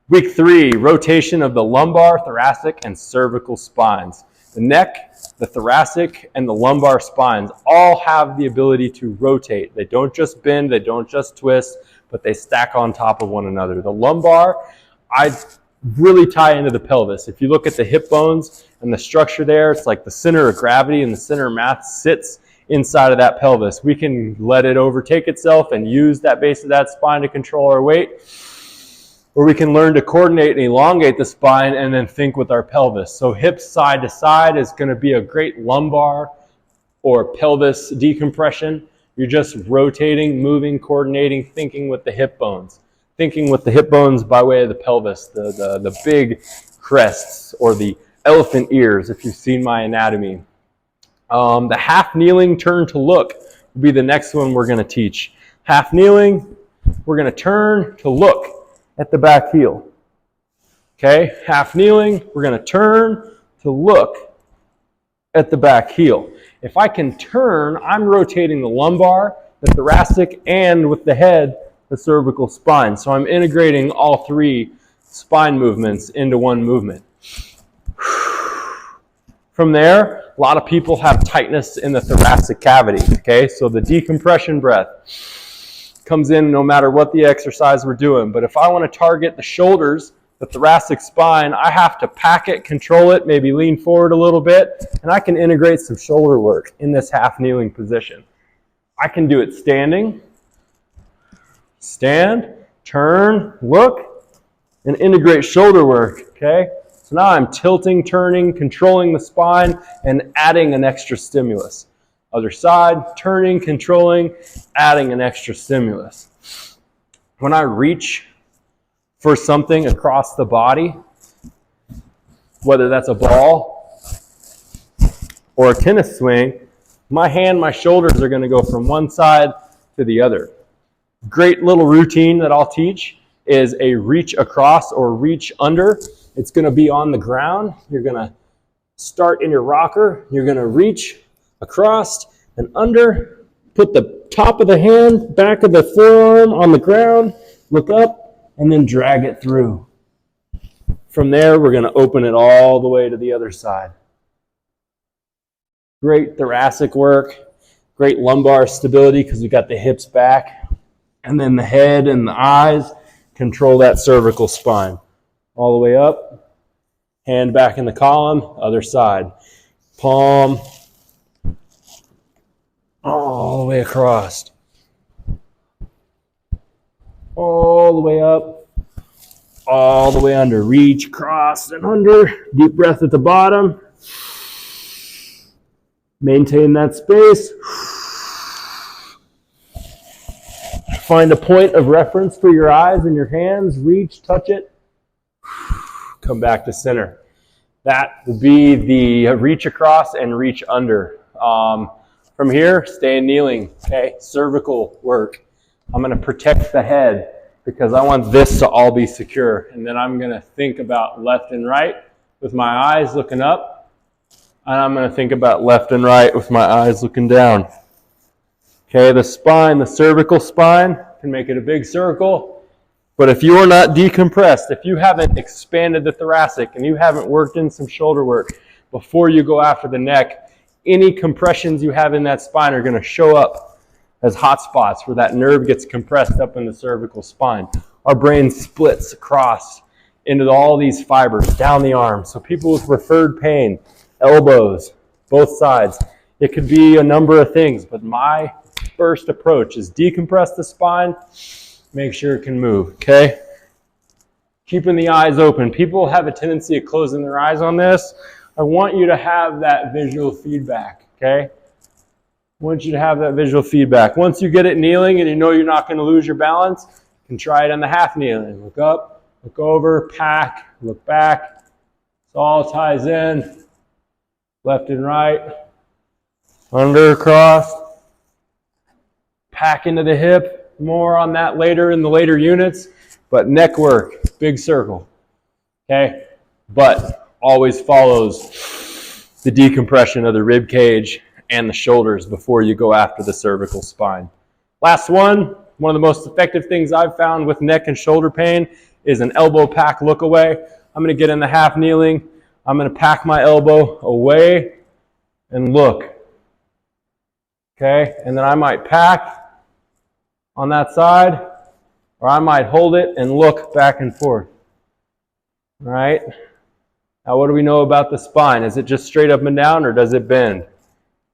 Week 3, rotation of the lumbar, thoracic, and cervical spines. The neck, the thoracic, and the lumbar spines all have the ability to rotate. They don't just bend, they don't just twist, but they stack on top of one another. The lumbar, I really tie into the pelvis. If you look at the hip bones and the structure there, it's like the center of gravity and the center of mass sits inside of that pelvis. We can let it overtake itself and use that base of that spine to control our weight. Or we can learn to coordinate and elongate the spine and then think with our pelvis. So hips side to side is going to be a great lumbar or pelvis decompression. You're just rotating, moving, coordinating, thinking with the hip bones. Thinking with the hip bones by way of the pelvis, the big crests or the elephant ears, if you've seen my anatomy. The half kneeling turn to look will be the next one we're going to teach. Half kneeling, we're going to turn to look at the back heel. Okay, half kneeling, we're going to turn to look at the back heel. If I can turn, I'm rotating the lumbar, the thoracic, and with the head, the cervical spine. So I'm integrating all three spine movements into one movement. From there, a lot of people have tightness in the thoracic cavity. Okay, so the decompression breath comes in no matter what the exercise we're doing. But if I want to target the shoulders, the thoracic spine, I have to pack it, control it, maybe lean forward a little bit, and I can integrate some shoulder work in this half kneeling position. I can do it standing, stand, turn, look, and integrate shoulder work, okay? So now I'm tilting, turning, controlling the spine, and adding an extra stimulus. Other side, turning, controlling, adding an extra stimulus. When I reach for something across the body, whether that's a ball or a tennis swing, my hand, my shoulders are going to go from one side to the other. Great little routine that I'll teach is a reach across or reach under. It's going to be on the ground. You're going to start in your rocker. You're going to reach across and under, put the top of the hand, back of the forearm on the ground, look up, and then drag it through. From there, we're going to open it all the way to the other side. Great thoracic work, great lumbar stability because we got the hips back, and then the head and the eyes control that cervical spine. All the way up, hand back in the column, other side. Palm, all the way across. All the way up, all the way under. Reach, across, and under. Deep breath at the bottom. Maintain that space. Find a point of reference for your eyes and your hands. Reach, touch it. Come back to center. That will be the reach across and reach under. From here, stay kneeling, okay? Cervical work. I'm going to protect the head because I want this to all be secure. And then I'm going to think about left and right with my eyes looking up. And I'm going to think about left and right with my eyes looking down. Okay, the spine, the cervical spine, can make it a big circle. But if you are not decompressed, if you haven't expanded the thoracic and you haven't worked in some shoulder work before you go after the neck, any compressions you have in that spine are going to show up as hot spots where that nerve gets compressed up in the cervical spine. Our brain splits across into all these fibers down the arm. So people with referred pain, elbows, both sides, it could be a number of things, but my first approach is decompress the spine, make sure it can move, okay? Keeping the eyes open. People have a tendency of closing their eyes on this. I want you to have that visual feedback, okay? I want you to have that visual feedback. Once you get it kneeling and you know you're not going to lose your balance, you can try it on the half kneeling. Look up, look over, pack, look back. It all ties in. Left and right. Under, across. Pack into the hip. More on that later in the later units. But neck work, big circle. Okay? But always follows the decompression of the rib cage and the shoulders before you go after the cervical spine. Last one of the most effective things I've found with neck and shoulder pain is an elbow pack look away. I'm going to get in the half kneeling. I'm going to pack my elbow away and look. Okay, and then I might pack on that side, or I might hold it and look back and forth. All right? Now, what do we know about the spine? Is it just straight up and down, or does it bend?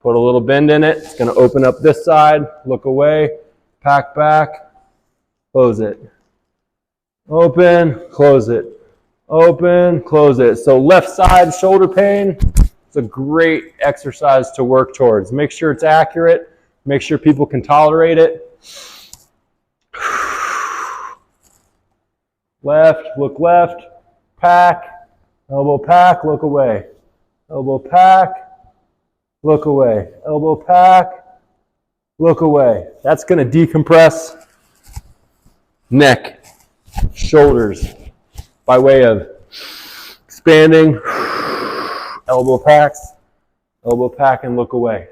Put a little bend in it. It's going to open up this side, look away, pack back, close it. Open, close it. Open, close it. So left side shoulder pain, it's a great exercise to work towards. Make sure it's accurate. Make sure people can tolerate it. Left, look left, pack, elbow pack, look away. Elbow pack, look away. Elbow pack, look away. That's going to decompress neck, shoulders by way of expanding. Elbow packs, elbow pack and look away.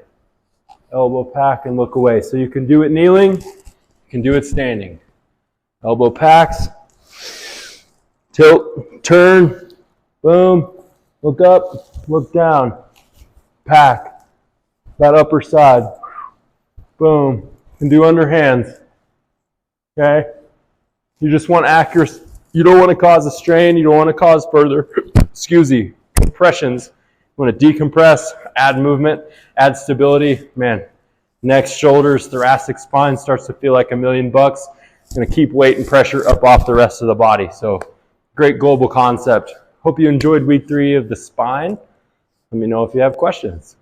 Elbow pack and look away. So you can do it kneeling, you can do it standing. Elbow packs, tilt, turn, boom, look up, look down, pack, that upper side, boom. You can do underhands, okay? You just want accuracy. You don't want to cause a strain. You don't want to cause further, compressions. You want to decompress, add movement, add stability. Man, neck, shoulders, thoracic spine starts to feel like $1,000,000. Going to keep weight and pressure up off the rest of the body. So great global concept. Hope you enjoyed week 3 of the spine. Let me know if you have questions.